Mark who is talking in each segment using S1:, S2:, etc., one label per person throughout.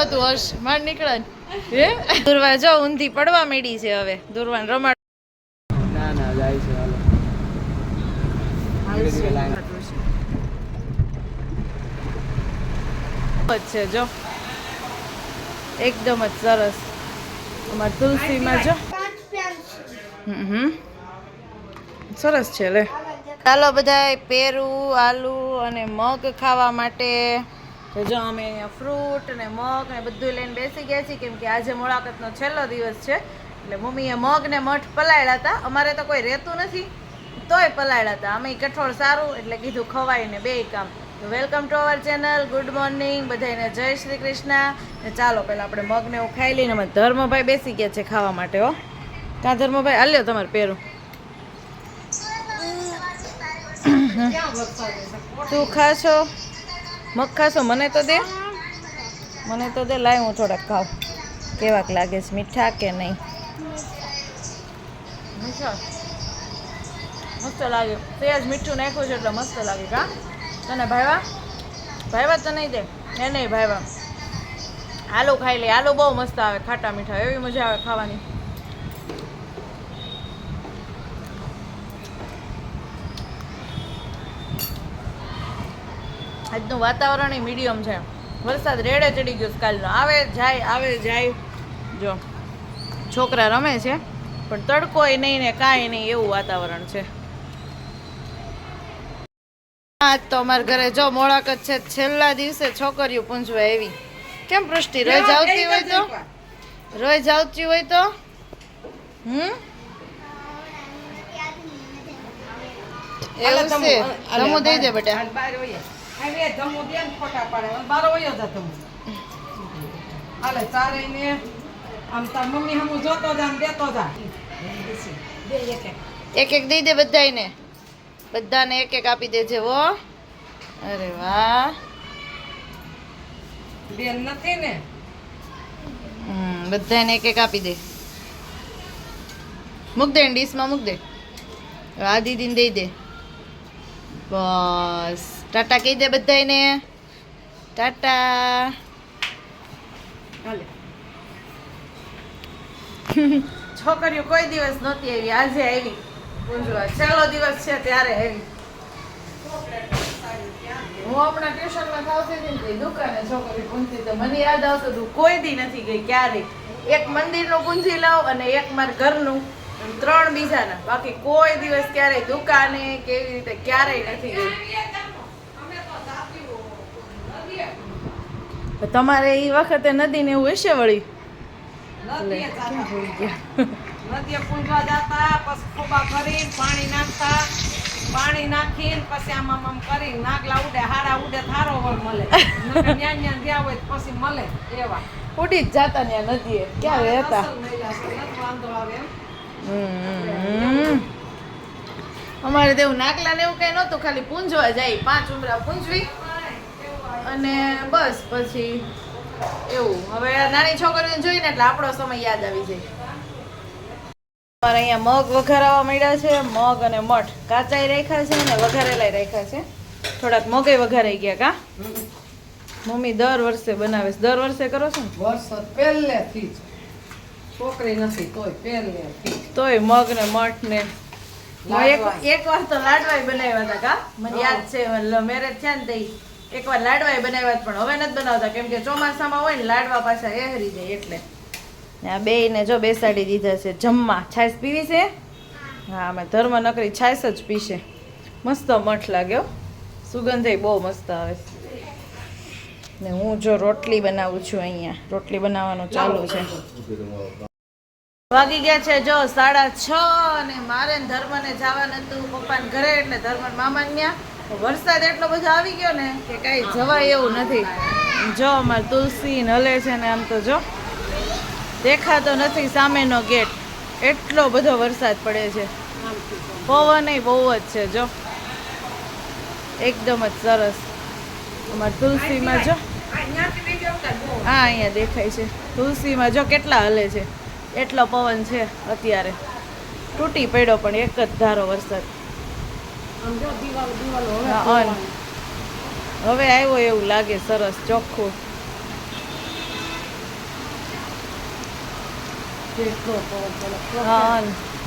S1: હતું હર્ષ માર નીકળે હે દુર્વા જો ઊંધી પડવા માંડી છે હવે દુર્વાન રમાડ
S2: ના ના જાય છે હાલો
S1: છે જો એકદમ જ સરસ અમાર તુલસીમાં જો સરસ છે લે ચાલો બધાય પેરું આલુ અને મગ ખાવા માટે તો જો અમે અહીંયા ફ્રૂટ ને મગ ને બધું લઈને બેસી ગયા છીએ કેમ કે આજે મુલાકાતનો છેલ્લો દિવસ છે એટલે મમ્મીએ મગ ને મઠ પલાળ્યા હતા અમારે તો કોઈ રહેતું નથી તોય પલાળ્યા હતા અમે કઠોળ સારું એટલે કીધું ખવાય ને બે કામ તો welcome to our channel good morning બધાને જય શ્રી કૃષ્ણ ને ચાલો પહેલાં આપણે મગને એવું ખાઈ લઈને અમારે ધર્મભાઈ બેસી ગયા છે ખાવા માટે હો કાં ધર્મભાઈ હાલ્યો તમારે પેરું તું ખાશો મગ ખાશો મને તો દે લાય હું થોડાક ખાવ કેવાક લાગે છે મીઠા કે નહીં મીઠા મસ્ત લાગે સહેજ મીઠું નાખ્યું છે એટલે મસ્ત લાગે કા તને ભાઈવા તો નહીં દે એ નહીં ભાઈવા આલુ ખાઈ લે આલુ બહુ મસ્ત આવે ખાટા મીઠા એવી મજા આવે ખાવાની આજનું વાતાવરણ મીડિયમ છે વરસાદ રેડે ચડી ગયો કાલનો આવે જાય જો છોકરા રમે છે પણ તડકોય નહીં ને કાંઈ નહીં એવું વાતાવરણ છે આજ તો અમારા ઘરે જો મોળાકત છે છેલ્લા દિવસે છોકરીઓ પૂંજવા એવી કેમ પૃષ્ટિ રોજ આવતી હોય તો એવું છે ધમો દઈ દે બેટા એક એક દઈ દે બધાને એક એક આપી દેજે હો અરે વાહ બેન નથી ને બધાને એક એક આપી દે મૂક દે ડીશમાં મૂક દે આ દીદીને દઈ દે બસ ટાટા કહી દે બધાને ટાટા છોકરીઓ કોઈ દિવસ નહોતી આવી આજે આવી છેલ્લો દિવસ છે ત્યારે આવી હું હમણાં ટ્યુશનમાં આવતી હતી ને દુકાને છોકરી પૂંજતી તો મને યાદ આવતું હતું કોઈ દી નથી ગઈ ક્યારે એક મંદિરનું પૂંજી લઉં અને એક મારા ઘરનું 3 બીજાના બાકી કોઈ દિવસ ક્યારેય દુકાને કેવી રીતે ક્યારેય નથી ગઈ તમારે એ વખતે નદી ને એવું હશે વળી
S3: નદીએ પૂંજવા જતા પછી ખોબા કરીને પાણી નાખીને પછી આમ કરીને નાગલા ઉડે હારા ઉડે થારો વર મળે ન્યા જ્યાં હોય પછી મળે એવા
S1: ઉડી જ જાતા ત્યાં નદીએ ક્યાં રહેતા
S3: વાંધો આવે
S1: અમારે તેવું નાગલા ને એવું કઈ નહોતું ખાલી પૂંજવા જાય 5 ઉમરા પૂંજવી અને બસ પછી એવું હવે નાની છોકરીઓને જોઈને એટલે આપણો સમય યાદ આવી જાય અમારે અહીંયા મગ વઘારવા માંડ્યા છે મગ અને મઠ કાચાઈ રાખ્યા છે અને વઘારેલાય રાખ્યા છે થોડાક મગય વઘારાઈ ગયા કા મમ્મી દર વર્ષે બનાવે છે દર વર્ષે કરો છો ને
S3: વર્ષ પહેલેથી જ છોકરી નથી તોય
S1: મગ ને મઠ ને એક વાર તો લાડવાય બનાવ્યા હતા કા મને યાદ છે મેરેજ થયા ને તે એક વાર લાડવાય બનાવ્યા પણ હવે નથી બનાવતા કેમ કે ચોમાસામાં હોય ને લાડવા પાછા એહરી જાય એટલે આ બેયને જો બેસાડી દીધા છે જમવા છાશ પીવી છે હા અમે ધર્મ નકરી છાશ જ પીશે મસ્ત મઠ લાગ્યો સુગંધ બહુ મસ્ત આવે ને હું જો રોટલી બનાવું છું અહીંયા રોટલી બનાવવાનું ચાલુ છે વાગી ગયા છે જો 6:30 અને મારે ધર્મને જવાનું હતું પપ્પાને ઘરે એટલે ધર્મન મામાને ત્યાં વરસાદ એટલો બધો આવી ગયો ને કે કાંઈ જવાય એવું નથી જો અમારે તુલસી હલે છે ને આમ તો જો દેખાતો નથી સામેનો ગેટ એટલો બધો વરસાદ પડે છે પવન બહુ જ છે જો એકદમ જ સરસ અમારે તુલસીમાં જો હા અહીંયા દેખાય છે તુલસીમાં જો કેટલા હલે છે એટલો પવન છે અત્યારે તૂટી પડ્યો પણ એક જ ધારો વરસાદ હવે આવ્યો એવું લાગે સરસ ચોખ્ખું હા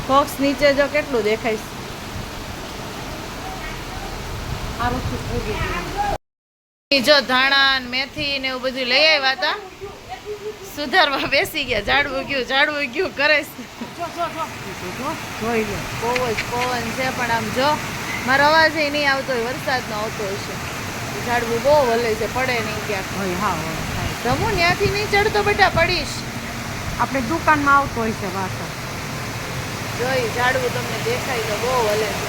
S1: ફોક્સ નીચે જો કેટલું દેખાય છે. જો ધાણા ને મેથી ને એવું બધું લઈ આવ્યા હતા. સુધારવા બેસી ગયા. ઝાડવું ગયું કરે છે. બહુ જ પવન છે પણ આમ જો મારો અવાજ નહીં આવતો હોય, વરસાદનો આવતો હશે. ઝાડવું બહુ હલે છે, પડે નહીં ક્યાંક. રમુ ત્યાંથી નહીં ચડતો બેટા, પડીશ.
S3: આપણે દુકાનમાં આવતો હોય છે પાછો.
S1: જોઈ ઝાડવું તમને દેખાય તો બહુ હલે છે.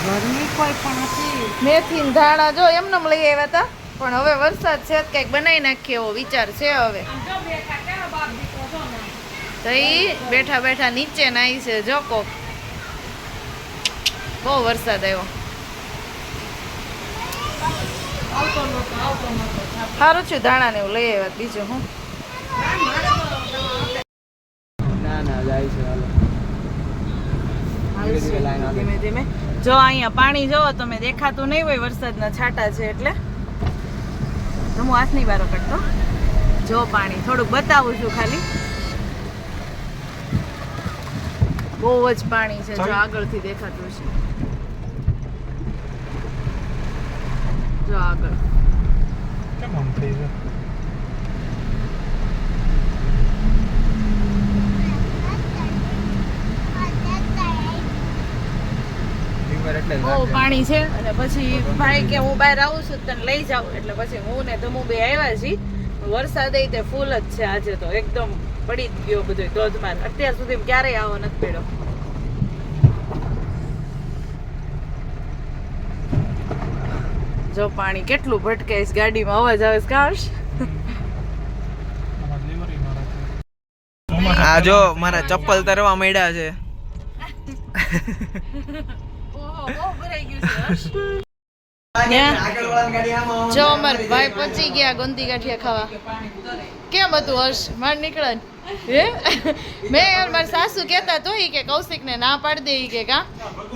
S3: ઘરની કોઈ પણ હતી.
S1: મેથી ને ધાણા જો એમને લઈ આવ્યા હતા, પણ હવે વરસાદ છે તો કંઈક બનાવી નાખીએ એવો વિચાર છે હવે. તો ઈ બેઠા બેઠા નીચે નાઈ છે જો કોક. બહુ વરસાદ આવ્યો. સારું છે ધાણા ને એવું લઈ આવ્યા. બીજું હું
S2: ના ના જાય છે હાલો. ધીમે ધીમે લાઈન હાલે.
S1: ધીમે ધીમે જો અહીંયા પાણી જોવો તમે, દેખાતું નહીં હોય વરસાદના છાંટા છે એટલે. તો હું હાથ નહીં બારો કરતો. જો પાણી થોડુંક બતાવું છું ખાલી. બહુ જ પાણી છે જો આગળથી દેખાતું છે. જો આગળ બહુ પાણી છે. અને પછી ભાઈ કે હું બહાર આવું છું તને લઈ જાઉં, એટલે પછી હું ને ધમુ બે આવ્યા છીએ. વરસાદ એ તે ફૂલ જ છે આજે તો, એકદમ પડી જ ગયો બધો ધોધમાર. અત્યાર સુધી ક્યારેય આવો નથી પડ્યો. જો પાણી કેટલું ભટકાય છે, ગાડીમાં અવાજ આવે છે કાશ.
S2: આ જો મારા ચપ્પલ તરવા માંડ્યા છે.
S1: જો અમાર ભાઈ પહોંચી ગયા ગોંદી ગાંઠિયા ખાવા. કેમ હતું હર્ષ? માર નીકળે હે? મેં યાર મારા સાસુ કહેતા તો કે કૌશિકને ના પાડી દે કે કા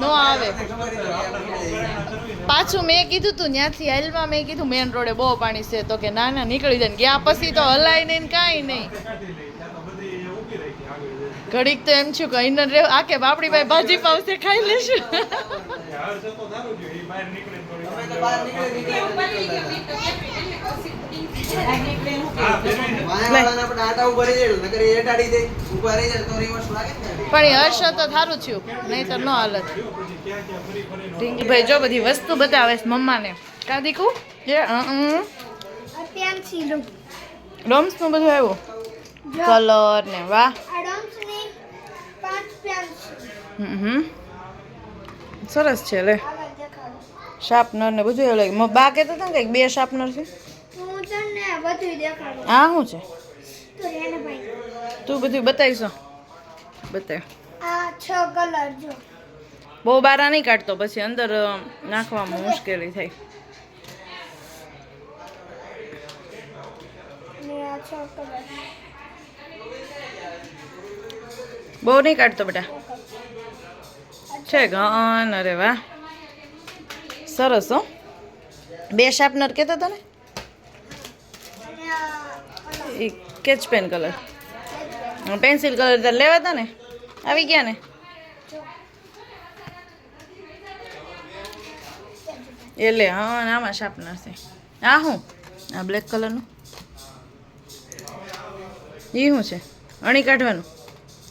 S1: નો આવે. પાછું મેં કીધું તું ત્યાંથી હાલમાં, મેં કીધું મેન રોડે બહુ પાણી છે, તો કે ના ના નીકળી જાય. ગયા પછી તો હલાય નહીં કાંઈ નહીં. ઘડીક તો એમ છું કે અહીં રે આ કે બાપડી ભાઈ ભાજી પાવશે ખાઈ લેશું. પણ એ હર્ષ તો થારું થયું, નહીં તો ન હાલત. ભાઈ જો બધી વસ્તુ બતાવે છે મમ્માને. કા દીકું જે ડોમ્સ નું બધું આવ્યું, કલર ને વાહ. સરસ છે લે. શાર્પનર ને બધું એવું લાગે. બા કહેતા હતા ને કંઈક 2 શાર્પનર છે. હા શું છે? તું બધું બતાવીશ. બતાવ. બહુ બારા નહીં કાઢતો, પછી અંદર નાખવામાં મુશ્કેલી થાય. બહુ નહીં કાઢતો બેટા. છે ઘન. અરે વાહ સરસ હો. 2 શાર્પનર કહેતા હતા ને, એ sketch pen colour, pencil colour તાર લેવા હતા ને, આવી ગયા ને. એ લે. હા આમાં શાર્પનર છે. આ શું? આ બ્લેક કલરનું એ શું છે? અણી કાઢવાનું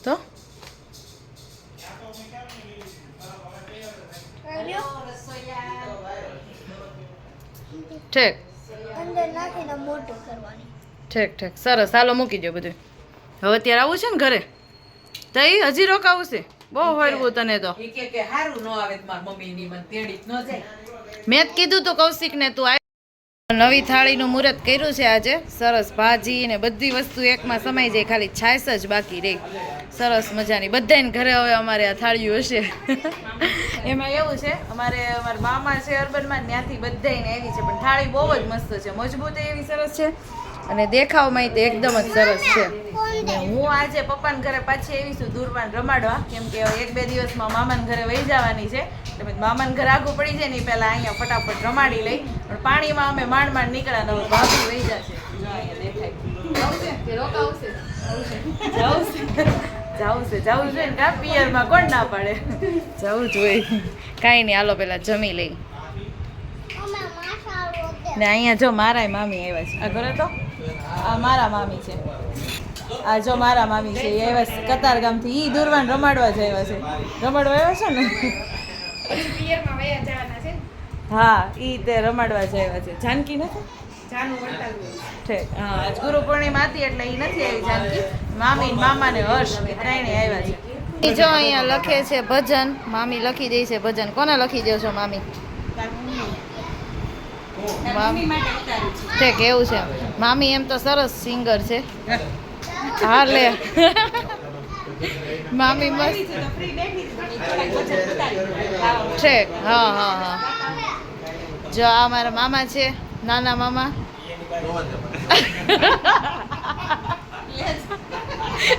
S1: તો ઠીક ઠીક. સરસ હાલો મૂકી દો બધું. હવે અત્યારે આવું છે ને ઘરે તો હજી રોકાવું છે. બહુ હરવું તને તો. મેં જ કીધું તું કૌશિક ને તું નવી થાળીનું મુહૂર્ત કર્યું છે આજે. સરસ ભાજી ને બધી વસ્તુ એકમાં સમાઈ જાય, ખાલી છાશ જ બાકી રહી. સરસ મજાની બધાને ઘરે હવે અમારે આ થાળીઓ હશે. એમાં એવું છે અમારા મામા છે અર્બનમાં, ત્યાંથી બધાને એવી છે, પણ થાળી બહુ જ મસ્ત છે, મજબૂત એવી સરસ છે અને દેખાવમાં તે એકદમ જ સરસ છે. ને હું આજે પપ્પાને ઘરે પાછી આવી છું દૂરવાન રમાડવા, કેમ કે 1-2 દિવસમાં મામાને ઘરે વહી જવાની છે. એટલે મામાને ઘરે આગું પડી જાય ને પહેલાં અહીંયા ફટાફટ રમાડી લઈ. પણ પાણીમાં અમે માંડ નીકળ્યા ને ભાભી વહી જશે. અહીંયા દેખાય જવું છે ને કા પિયરમાં કોણ ના પાડે જવું જોઈએ કાંઈ નહીં હાલો પેલા જમી લઈ ને અહીંયા જો મારા મામી આવ્યા છે આ ઘરે તો આ મારા મામી છે આ જો મારા મામી છે એ આવ્યા છે કતારગામથી ઈ દુર્વાન રમાડવા જ આવ્યા છે રમાડવા આવ્યા છે ને હા ઈ તે રમાડવા જ આવ્યા છે જાનકી નથી ઠીક હા આજ ગુરુ પૂર્ણિમા હતી એટલે ઈ નથી આવી જાનકી મામી મામા ને હર્ષ એ ત્રણે આવ્યા છે ઈ જો અહીંયા લખે છે ભજન મામી લખી દે છે ભજન કોને લખી દો છો મામી ઠીક એવું છે મામી એમ તો સરસ સિંગર છે હા લે મામી મસ્ત ઠીક હા હા હા જો આ મારા મામા છે નાના મામા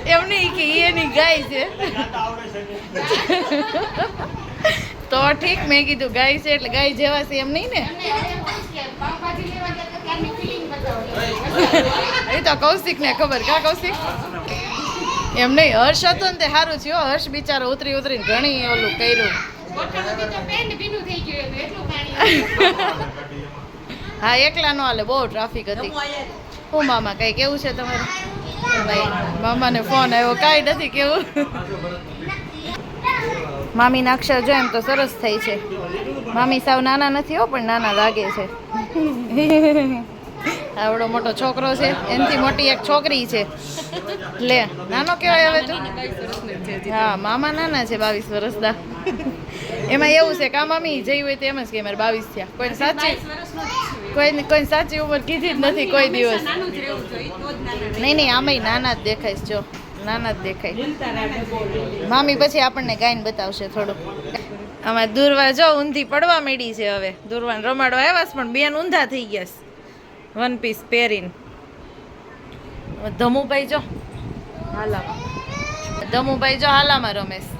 S1: એમ નહીં કે એની ગાય છે તો ઠીક મેં કીધું ગાય છે એટલે ગાય જેવા છે એમ નહીં ને એ તો કૌશિક ને ખબર કા કૌશિક એમ નહીં હર્ષ હતો ને તે સારું થયું હર્ષ બિચારો ઉતરીને ઘણી ઓલું કર્યું હા એકલા નો હાલે બહુ ટ્રાફિક હતી હું મામા કઈ કેવું છે તમારે ભાઈ મામાને ફોન આવ્યો કાંઈ નથી કેવું મામીના અક્ષર જો એમ તો સરસ થઈ છે મામી સાવ નાના નથી હો પણ નાના લાગે છે આવડો મોટો છોકરો છે એનાથી મોટી એક છોકરી છે લે નાનો કહેવાય હવે તો હા મામા નાના છે 22 વર્ષના એમાં એવું છે કા મામી જઈ હોય તો એમ જ કે મારે 22 થયા કોઈ સાચી ઉંમર કીધી જ નથી કોઈ દિવસ નહીં આમાંય નાના જ દેખાય જો નાના જ દેખાય મામી પછી આપણને ગાઈને બતાવશે થોડું આમાં દુર્વા જો ઊંધી પડવા માંડી છે હવે દુર્વાન રમાડવા આવ્યા છે પણ બેન ઊંધા થઈ ગયા છે વન પીસ પહેરીને ધમુભાઈ જો હાલામાં રમેશ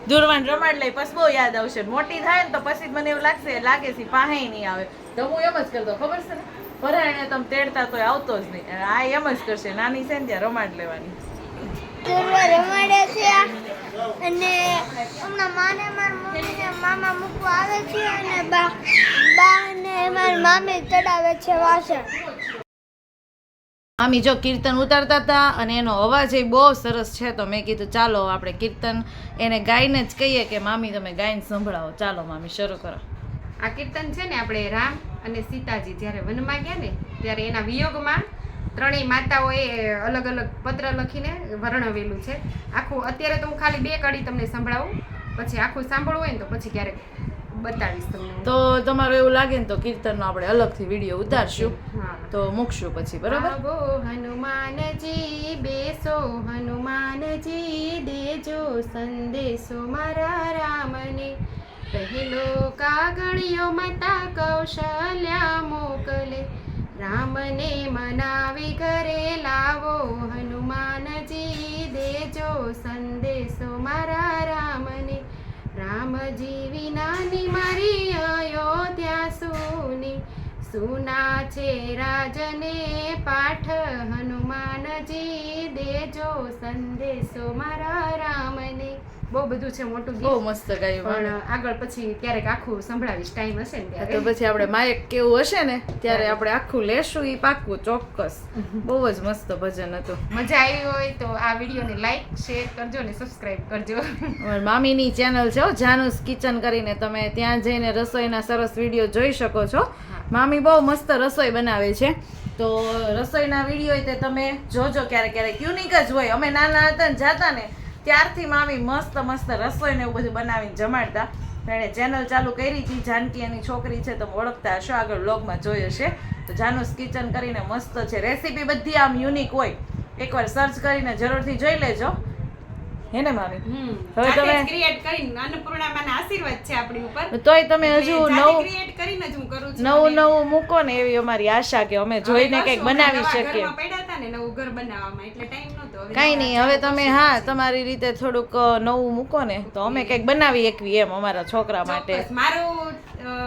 S1: દુર્વાન રમાડ લઈ પછી બહુ યાદ આવશે મોટી થાય ને તો પછી મને એવું લાગે છે પાહે નહીં આવે ધમુ એમ જ કરતો ખબર છે ને પરાયણે તમે તેડતા તો આવતો જ નહીં આ એમ જ કરશે નાની છે ને ત્યાં રમાડ લેવાની
S4: રમાડે છે અને હમણાં માને મારા મમ્મીને મામા મૂકવા આવે છે અને બા ને મારી મામી ચડાવે છે વાસણ
S1: મામી જો કીર્તન ઉતારતા હતા અને એનો અવાજ એ બહુ સરસ છે તો મેં કીધું ચાલો આપણે કીર્તન એને ગાઈને જ કહીએ કે મામી તમે ગાઈને સંભળાવો ચાલો મામી શરૂ કરો
S5: આ કીર્તન છે ને આપણે રામ અને સીતાજી જ્યારે વનમાં ગયા ને ત્યારે એના વિયોગમાં ત્રણેય માતાઓએ અલગ અલગ પત્ર લખીને વર્ણવેલું છે આખું અત્યારે તો હું ખાલી 2 કડી તમને સંભળાવું પછી આખું સાંભળવું હોય ને તો પછી ક્યારેક બતાવીશ તમને
S1: તો તમારું એવું લાગે ને તો કીર્તનનો આપણે અલગથી વિડીયો ઉતારશું તો મૂકશું પછી બરોબર
S5: આવો હનુમાનજી બેસો હનુમાનજી દેજો સંદેશો મારા રામને પહેલો કાગળિયો માતા કૌશલ્યા મોકલે રામને મનાવી ઘરે લાવો હનુમાનજી દેજો સંદેશો મારા રામને રામજી વિનાની મારી અયોધ્યા સુના છે રાજને પાઠ હનુમાનજી દેજો સંદેશો મારા રામને બહુ બધું છે મોટું
S1: બહુ મસ્ત ગાયું
S5: પણ આગળ પછી ક્યારેક આખું સંભળાવીશ ટાઈમ હશે ને
S1: તો પછી આપણે માયક કેવું હશે ને ત્યારે આપણે આખું લેશું ઈ પાક્કું ચોક્કસ બહુ જ મસ્ત ભજન હતું
S5: મજા આવી હોય તો આ વિડીયોને લાઈક શેર કરજો ને સબસ્ક્રાઇબ કરજો
S1: અમારી મામીની ચેનલ છે જાનુસ કિચન કરીને તમે ત્યાં જઈને રસોઈના સરસ વિડીયો જોઈ શકો છો મામી બહુ મસ્ત રસોઈ બનાવે છે તો રસોઈના વિડીયો તે તમે જોજો ક્યારેક યુનિક જ હોય અમે નાના હતા ને જાતા ને ત્યારથી મામી મસ્ત રસોઈ ને એવું બધું બનાવીને જમાડતા એણે ચેનલ ચાલુ કરી હતી જાનકી એની છોકરી છે તમે ઓળખતા હશો આગળ વ્લોગમાં જોઈ હશે તો જાનુસ કિચન કરીને મસ્ત છે રેસીપી બધી આમ યુનિક હોય એકવાર સર્ચ કરીને જરૂરથી જોઈ લેજો હે ને મામી હવે તમે
S5: ક્રિએટ કરીને અન્નપૂર્ણામાના આશીર્વાદ છે આપણી ઉપર
S1: તોય તમે હજુ નવું
S5: ક્રિએટ કરીને જ હું કરું છું
S1: નવું મૂકો ને એવી અમારી આશા કે અમે જોઈને કંઈક બનાવી શકીએ
S5: ઘરમાં પડ્યા હતા ને નવું ઘર બનાવવામાં એટલે ટાઈમ નહોતો
S1: કાંઈ નહીં હવે તમે હા તમારી રીતે થોડુંક નવું મૂકો ને તો અમે કંઈક બનાવી એકવી એમ અમારા છોકરા માટે
S5: મારું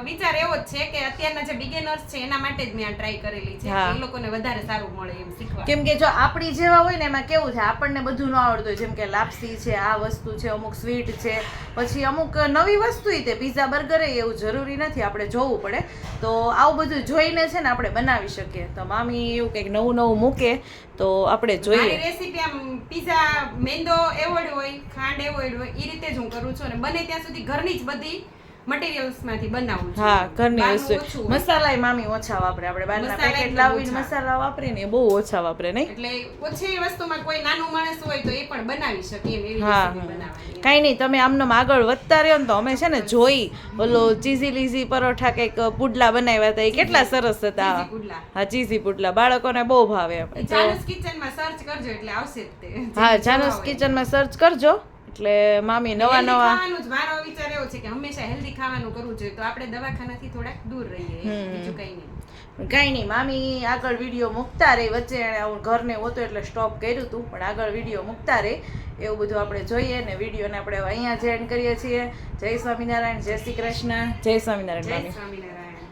S5: વિચાર એવો જ છે કે અત્યારના જે બિગિનર્સ છે એના માટે જ મેં આ ટ્રાય કરેલી છે
S1: હા.
S5: એ લોકોને વધારે સારું મળે એમ શીખવા.
S1: કેમ કે જો આપણી જેવા હોય ને એમાં કેવું છે આપણને બધું ન આવડતું હોય જેમ કે લાપસી છે આ વસ્તુ છે અમુક સ્વીટ છે પછી અમુક નવી વસ્તુ તે પીઝા બર્ગર એવું જરૂરી નથી આપણે જોવું પડે તો આવું બધું જોઈને છે ને આપણે બનાવી શકીએ તો મામી એવું કંઈક નવું નવું મૂકે તો આપણે
S5: મારી
S1: જોઈએ
S5: રેસીપી આમ પીઝા મેંદો એવોર્ડ હોય ખાંડ એવોર્ડ હોય એ રીતે જ હું કરું છું અને બને ત્યાં સુધી ઘરની જ બધી મટીરિયલ્સ માંથી બનાવું છું.
S1: હા ઘરની
S5: બહારનું
S1: વસ્તુ
S5: ઓછું હોય.
S1: મસાલાય મામી ઓછા વાપરે આપણે બહારના
S5: મસાલા
S1: પેકેટ
S5: એકદમ
S1: લાવીને
S5: ઓછા.
S1: મસાલા વાપરે ને એ બહુ ઓછા વાપરે નહીં
S5: એટલે ઓછી વસ્તુમાં કોઈ નાનું માણસ હોય તો એ પણ બનાવી શકે એમ એવી
S1: હા
S5: રેસીપી બનાવવાની.
S1: કાંઈ નહીં તમે આમનામ આગળ વધતા રહ્યો ને તો અમે છે ને જોઈ ઓલો ચીઝી લીઝી પરોઠા કંઈક પુડલા બનાવ્યા હતા એ કેટલા સરસ હતા
S5: ચીઝી પુડલા.
S1: હા ચીઝી પુડલા બાળકોને બહુ ભાવે એમ. તો
S5: ચાનુસ કિચનમાં સર્ચ કરજો એટલે આવશે જ તે.
S1: હા
S5: જે
S1: જાનુસ
S5: જોવા હોય.
S1: કિચનમાં સર્ચ કરજો એટલે મામી નવા
S5: Healthy
S1: નવા
S5: ખાવાનું જ મારો વિચાર એવો છે કે હંમેશા હેલ્ધી ખાવાનું કરવું જોઈએ તો આપણે દવાખાનાથી થોડાક દૂર રહીએ બીજું કંઈ નહીં.
S1: કાંઈ નહીં મામી આગળ વિડીયો મૂકતા રહી વચ્ચે એણે આવું ઘરને હોતું એટલે સ્ટોપ કર્યું હતું પણ આગળ વિડીયો મૂકતા રહી એવું બધું આપણે જોઈએ ને વિડીયોને આપણે હવે અહીંયા જ એન્ડ કરીએ છીએ જય સ્વામિનારાયણ જય શ્રી કૃષ્ણ જય સ્વામિનારાયણ
S5: જય
S1: મામી
S5: સ્વામિનારાયણ.